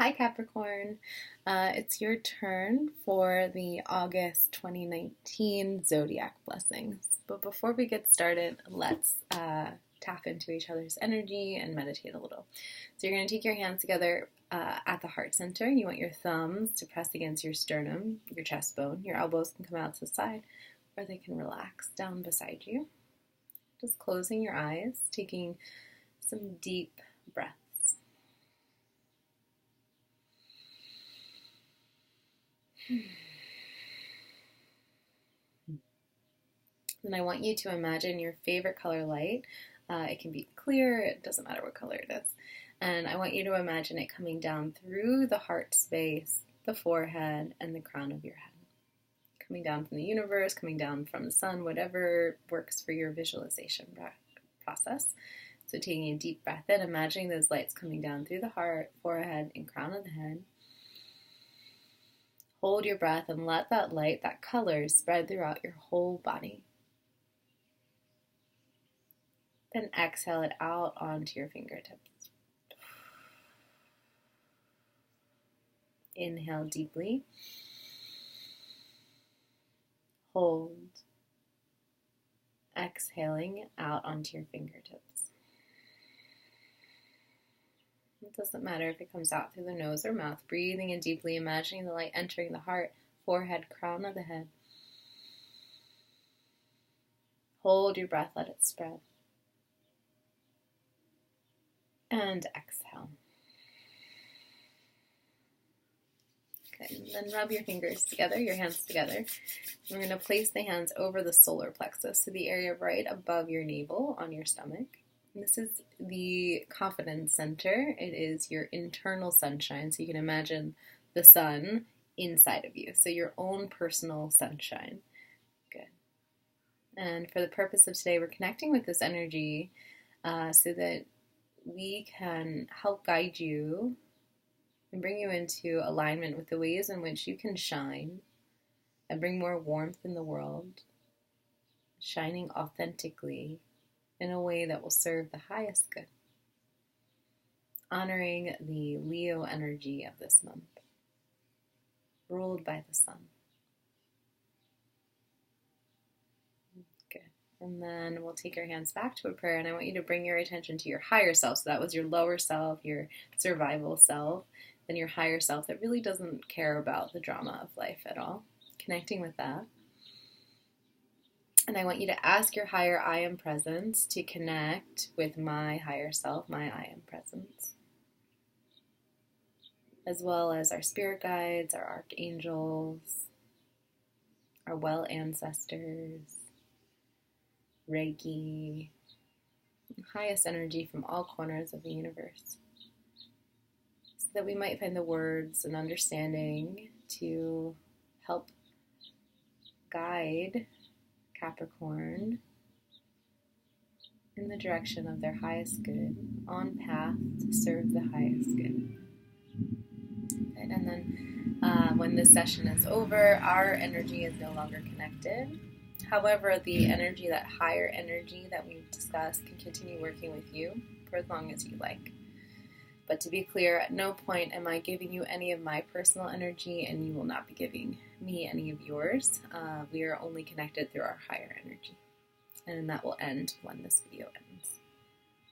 Hi, Capricorn. It's your turn for the August 2019 Zodiac blessings. But before we get started, let's tap into each other's energy and meditate a little. So you're going to take your hands together at the heart center. You want your thumbs to press against your sternum, your chest bone. Your elbows can come out to the side, or they can relax down beside you. Just closing your eyes, taking some deep breaths. Then I want you to imagine your favorite color light. It can be clear, it doesn't matter what color it is. And I want you to imagine it coming down through the heart space, the forehead, and the crown of your head. Coming down from the universe, coming down from the sun, whatever works for your visualization process. So taking a deep breath in, imagining those lights coming down through the heart, forehead, and crown of the head. Hold your breath and let that light, that color, spread throughout your whole body. Then exhale it out onto your fingertips. Inhale deeply. Hold. Exhaling out onto your fingertips. It doesn't matter if it comes out through the nose or mouth. Breathing in deeply, imagining the light entering the heart, forehead, crown of the head. Hold your breath, let it spread. And exhale. Okay, and then rub your fingers together, your hands together. We're going to place the hands over the solar plexus, so the area right above your navel on your stomach. This is the confidence center. It is your internal sunshine. So you can imagine the sun inside of you. So your own personal sunshine. Good. And for the purpose of today, we're connecting with this energy so that we can help guide you and bring you into alignment with the ways in which you can shine and bring more warmth in the world, shining authentically in a way that will serve the highest good, honoring the Leo energy of this month, ruled by the sun. Good. And then we'll take your hands back to a prayer, and I want you to bring your attention to your higher self. So that was your lower self, your survival self, then your higher self that really doesn't care about the drama of life at all. Connecting with that. And I want you to ask your higher I am presence to connect with my higher self, my I am presence, as well as our spirit guides, our archangels, our well ancestors, Reiki, highest energy from all corners of the universe, so that we might find the words and understanding to help guide Capricorn in the direction of their highest good, on path to serve the highest good. And then when this session is over, our energy is no longer connected. However, the energy, that higher energy that we've discussed, can continue working with you for as long as you like. But to be clear, at no point am I giving you any of my personal energy, and you will not be giving me any of yours. We are only connected through our higher energy. And that will end when this video ends.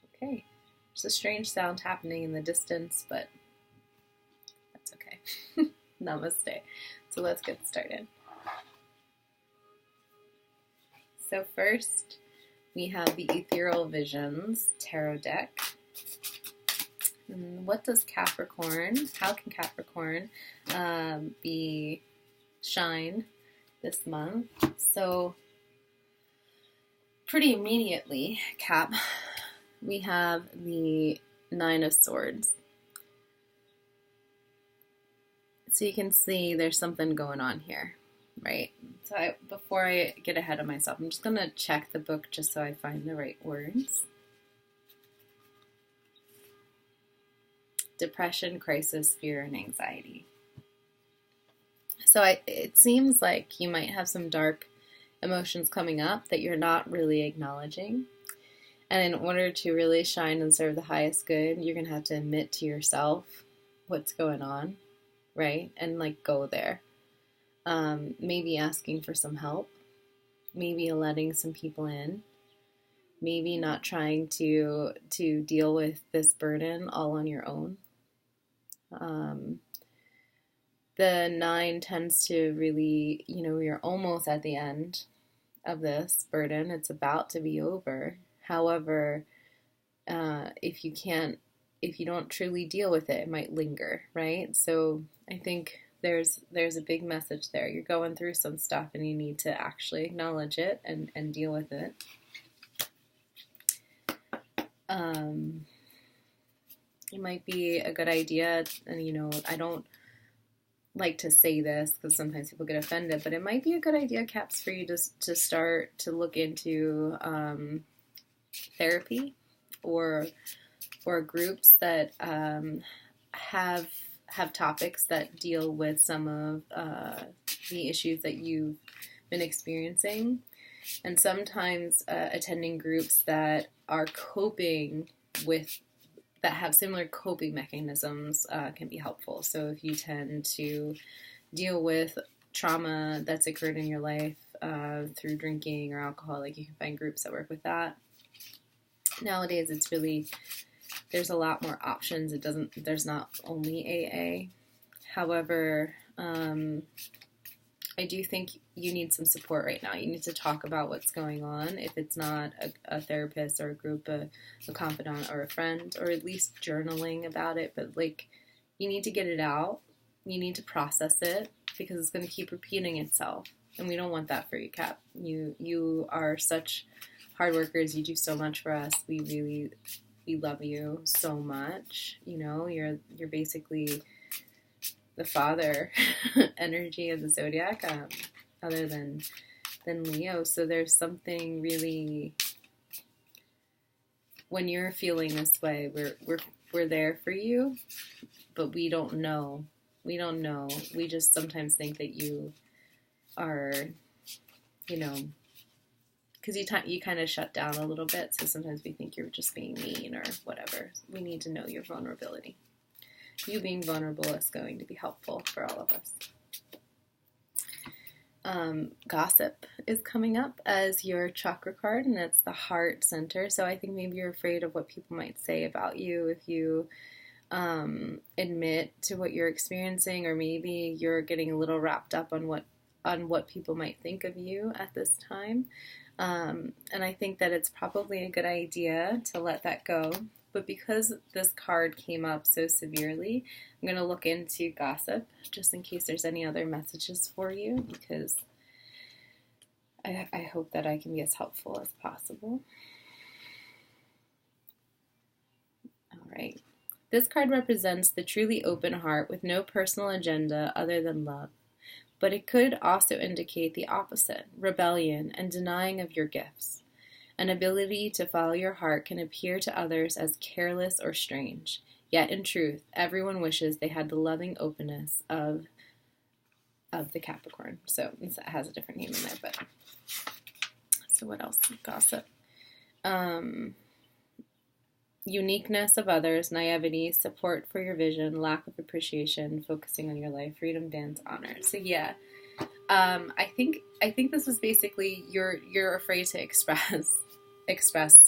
Okay. There's a strange sound happening in the distance, but that's okay. Namaste. So let's get started. So first, we have the Ethereal Visions Tarot deck. What does Capricorn, how can Capricorn be shine this month? So pretty immediately, Cap, we have the Nine of Swords. So you can see there's something going on here, right? So before I get ahead of myself, I'm just going to check the book just so I find the right words. Depression, crisis, fear, and anxiety. So it seems like you might have some dark emotions coming up that you're not really acknowledging. And in order to really shine and serve the highest good, you're going to have to admit to yourself what's going on, right? And like go there. Maybe asking for some help, maybe letting some people in, maybe not trying to deal with this burden all on your own. The 9 tends to really, you're almost at the end of this burden. It's about to be over. However, if you don't truly deal with it, it might linger, right? So I think there's a big message there. You're going through some stuff and you need to actually acknowledge it and deal with it. It might be a good idea, and I don't like to say this because sometimes people get offended, but it might be a good idea, Caps, for you to start to look into therapy or groups that have topics that deal with some of the issues that you've been experiencing. And sometimes attending groups that are that have similar coping mechanisms can be helpful. So if you tend to deal with trauma that's occurred in your life through drinking or alcohol, like you can find groups that work with that. Nowadays, there's a lot more options. There's not only AA. However, I do think you need some support right now. You need to talk about what's going on. If it's not a therapist or a group, a confidant or a friend, or at least journaling about it. But you need to get it out. You need to process it because it's going to keep repeating itself. And we don't want that for you, Cap. You are such hard workers. You do so much for us. We love you so much. You're basically the father energy of the Zodiac, other than Leo. So there's something really, when you're feeling this way, we're there for you, but we don't know. We just sometimes think that you are, because you kind of shut down a little bit. So sometimes we think you're just being mean or whatever. We need to know your vulnerability. You being vulnerable is going to be helpful for all of us. Gossip is coming up as your chakra card, and it's the heart center. So I think maybe you're afraid of what people might say about you if you admit to what you're experiencing, or maybe you're getting a little wrapped up on what people might think of you at this time. And I think that it's probably a good idea to let that go. But because this card came up so severely, I'm going to look into gossip just in case there's any other messages for you, because I hope that I can be as helpful as possible. All right. This card represents the truly open heart with no personal agenda other than love. But it could also indicate the opposite, rebellion and denying of your gifts. An ability to follow your heart can appear to others as careless or strange. Yet in truth, everyone wishes they had the loving openness of the Capricorn. So it has a different name in there, but so what else? Gossip. Uniqueness of others, naivety, support for your vision, lack of appreciation, focusing on your life, freedom, dance, honor. So yeah, I think this is basically you're afraid to express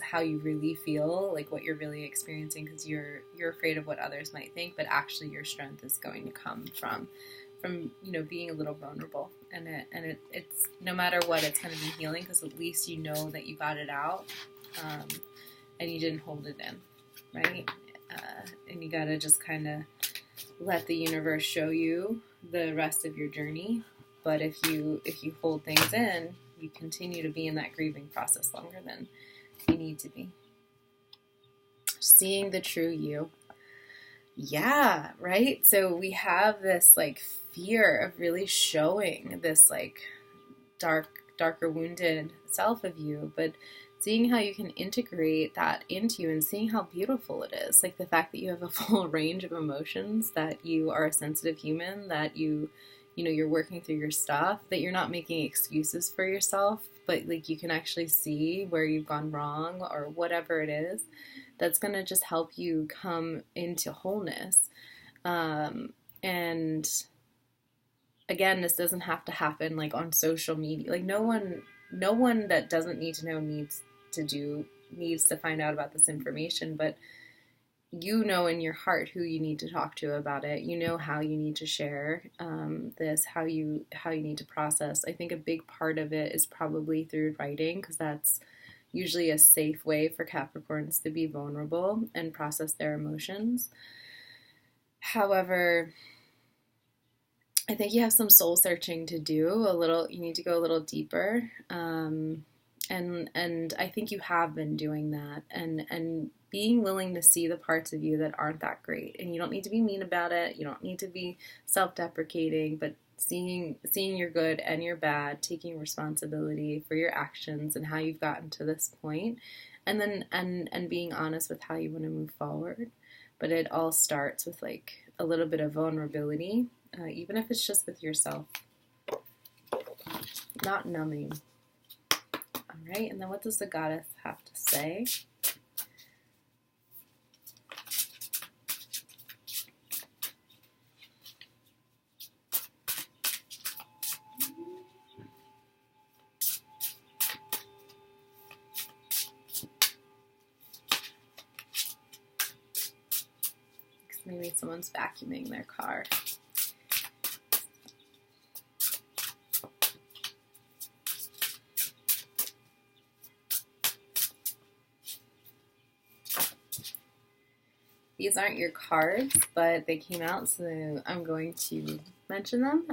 how you really feel, like what you're really experiencing, because you're afraid of what others might think. But actually, your strength is going to come from being a little vulnerable, and it's no matter what, it's going to be healing, because at least you know that you got it out. And you didn't hold it in, right? And you gotta just kind of let the universe show you the rest of your journey. But if you hold things in, you continue to be in that grieving process longer than you need to be. Seeing the true you. Yeah, right? So we have this fear of really showing this darker wounded self of you, but seeing how you can integrate that into you and seeing how beautiful it is. Like the fact that you have a full range of emotions, that you are a sensitive human, that you're working through your stuff, that you're not making excuses for yourself, but you can actually see where you've gone wrong or whatever it is. That's going to just help you come into wholeness. And again, this doesn't have to happen like on social media. Like no one that doesn't need to know needs to find out about this information, but you know in your heart who you need to talk to about it. You know how you need to share this, how you need to process. I think a big part of it is probably through writing, because that's usually a safe way for Capricorns to be vulnerable and process their emotions. However, I think you have some soul searching to do. You need to go a little deeper, and I think you have been doing that, and being willing to see the parts of you that aren't that great. And you don't need to be mean about it. You don't need to be self-deprecating, but seeing your good and your bad, taking responsibility for your actions and how you've gotten to this point, and then and being honest with how you want to move forward. But it all starts with like a little bit of vulnerability, even if it's just with yourself. Not numbing. All right, and then what does the goddess have to say? Maybe someone's vacuuming their car. These aren't your cards, but they came out, so I'm going to mention them.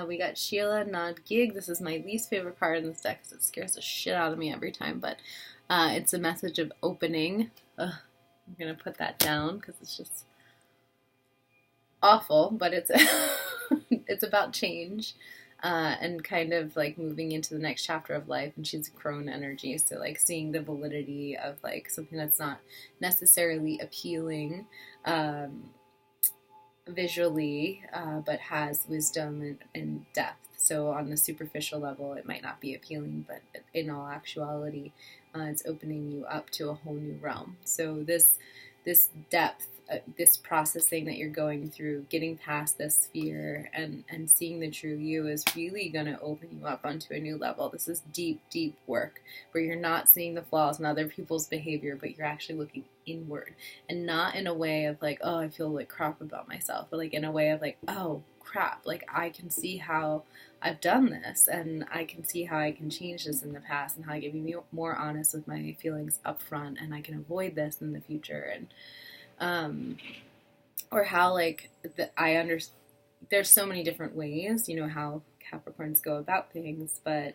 We got Sheila Nod Gig. This is my least favorite card in this deck because it scares the shit out of me every time, but it's a message of opening. I'm going to put that down because it's just awful, but it's it's about change and kind of like moving into the next chapter of life. And she's a crone energy, so like seeing the validity of like something that's not necessarily appealing visually, but has wisdom and depth. So on the superficial level, it might not be appealing, but in all actuality, it's opening you up to a whole new realm. So this depth, this processing that you're going through, getting past this fear and seeing the true you is really going to open you up onto a new level. This is deep, deep work where you're not seeing the flaws in other people's behavior, but you're actually looking inward, and not in a way of like, oh, I feel like crap about myself, but like in a way of like, oh crap, like I can see how I've done this, and I can see how I can change this in the past, and how I can be more honest with my feelings up front, and I can avoid this in the future. And or how like there's so many different ways, you know, how Capricorns go about things, but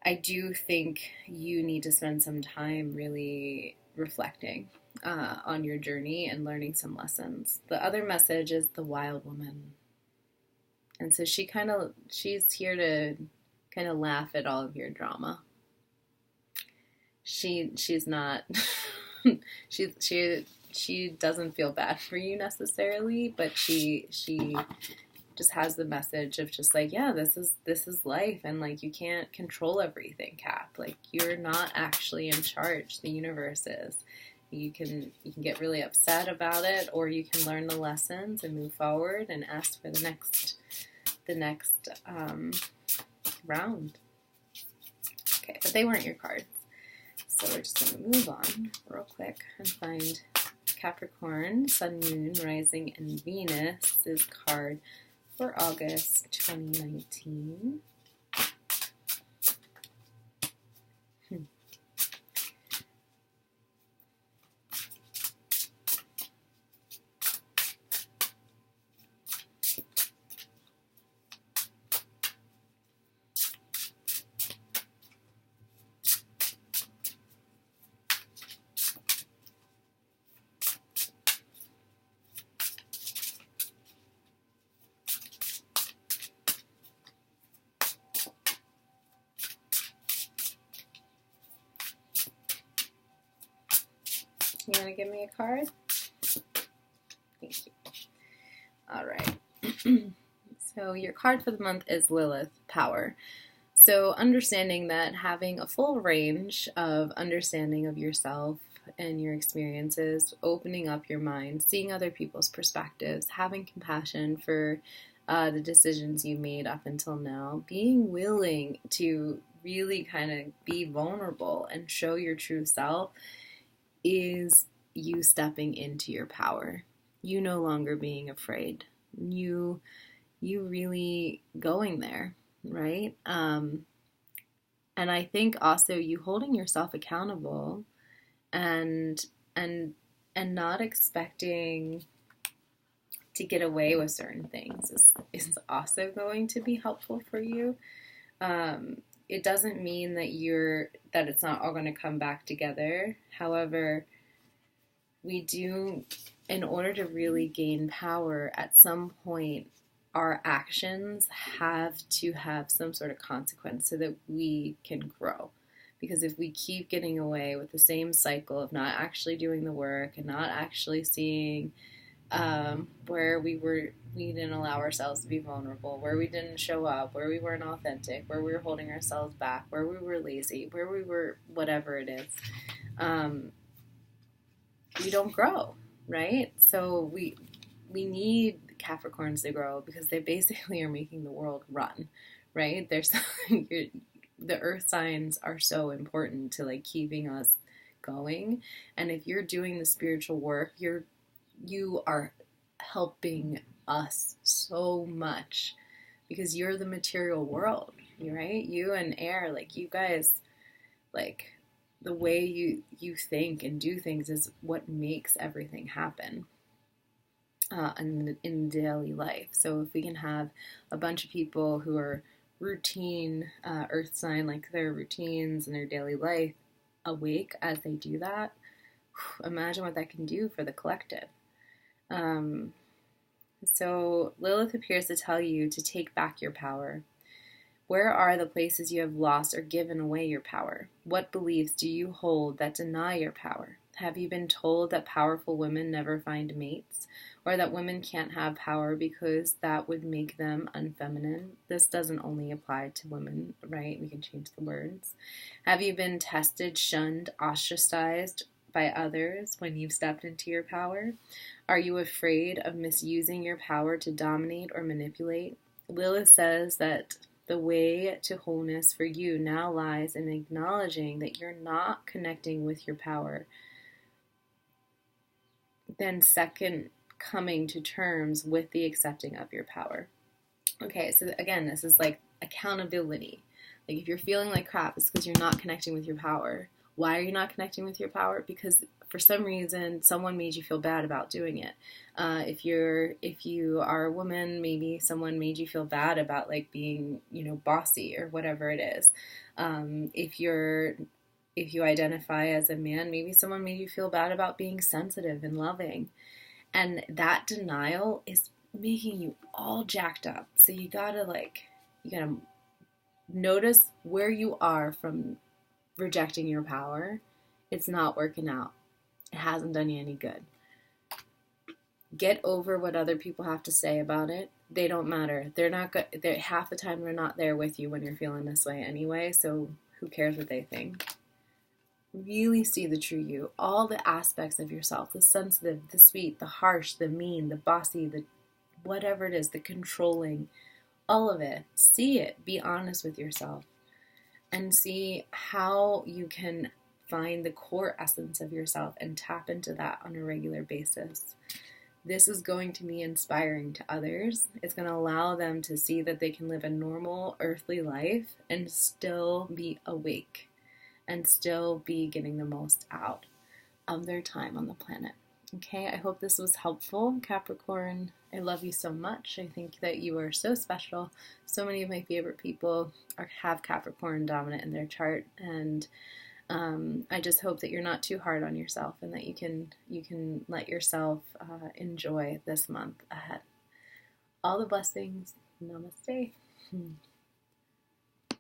I do think you need to spend some time really reflecting on your journey and learning some lessons. The other message is the wild woman. And so she's here to kind of laugh at all of your drama. She's not she doesn't feel bad for you necessarily, but she just has the message of just like, yeah, this is life, and like you can't control everything, Cap. Like you're not actually in charge. The universe is. You can get really upset about it, or you can learn the lessons and move forward and ask for the next round. Okay, but they weren't your cards. So we're just going to move on real quick and find Capricorn, Sun, Moon, Rising, and Venus's card for August 2019. You want to give me a card? Thank you. All right. So your card for the month is Lilith, Power. So understanding that having a full range of understanding of yourself in your experiences, opening up your mind, seeing other people's perspectives, having compassion for the decisions you made up until now, being willing to really kind of be vulnerable and show your true self is you stepping into your power. You no longer being afraid. You really going there, right? And I think also you holding yourself accountable and and not expecting to get away with certain things is also going to be helpful for you. It doesn't mean that it's not all going to come back together. However, we do, in order to really gain power, at some point, our actions have to have some sort of consequence so that we can grow. Because if we keep getting away with the same cycle of not actually doing the work and not actually seeing where we didn't allow ourselves to be vulnerable, where we didn't show up, where we weren't authentic, where we were holding ourselves back, where we were lazy, where we were whatever it is, we don't grow, right? So we need Capricorns to grow because they basically are making the world run, right? The earth signs are so important to like keeping us going. And if you're doing the spiritual work, you are helping us so much because you're the material world, right? You and air, like you guys, like the way you think and do things is what makes everything happen in daily life. So if we can have a bunch of people who are routine earth sign, like their routines and their daily life, awake as they do that, imagine what that can do for the collective. So Lilith appears to tell you to take back your power. Where are the places you have lost or given away your power? What beliefs do you hold that deny your power? Have you been told that powerful women never find mates? Or that women can't have power because that would make them unfeminine? This doesn't only apply to women, right? We can change the words. Have you been tested, shunned, ostracized by others when you've stepped into your power? Are you afraid of misusing your power to dominate or manipulate? Lilith says that the way to wholeness for you now lies in acknowledging that you're not connecting with your power. Then second, coming to terms with the accepting of your power. Okay, so again, this is like accountability. Like if you're feeling like crap, it's because you're not connecting with your power. Why are you not connecting with your power? Because for some reason, someone made you feel bad about doing it. If you are a woman, maybe someone made you feel bad about like being, bossy or whatever it is. If you identify as a man, maybe someone made you feel bad about being sensitive and loving. And that denial is making you all jacked up. So you gotta notice where you are from rejecting your power. It's not working out. It hasn't done you any good. Get over what other people have to say about it. They don't matter. They're not good. Half the time they're not there with you when you're feeling this way anyway. So who cares what they think? Really see the true you, all the aspects of yourself, the sensitive, the sweet, the harsh, the mean, the bossy, the whatever it is, the controlling, all of it. See it, be honest with yourself, and see how you can find the core essence of yourself and tap into that on a regular basis. This is going to be inspiring to others. It's going to allow them to see that they can live a normal earthly life and still be awake and still be getting the most out of their time on the planet. Okay, I hope this was helpful, Capricorn. I love you so much. I think that you are so special. So many of my favorite people have Capricorn dominant in their chart, and I just hope that you're not too hard on yourself and that you can let yourself enjoy this month ahead. All the blessings. Namaste.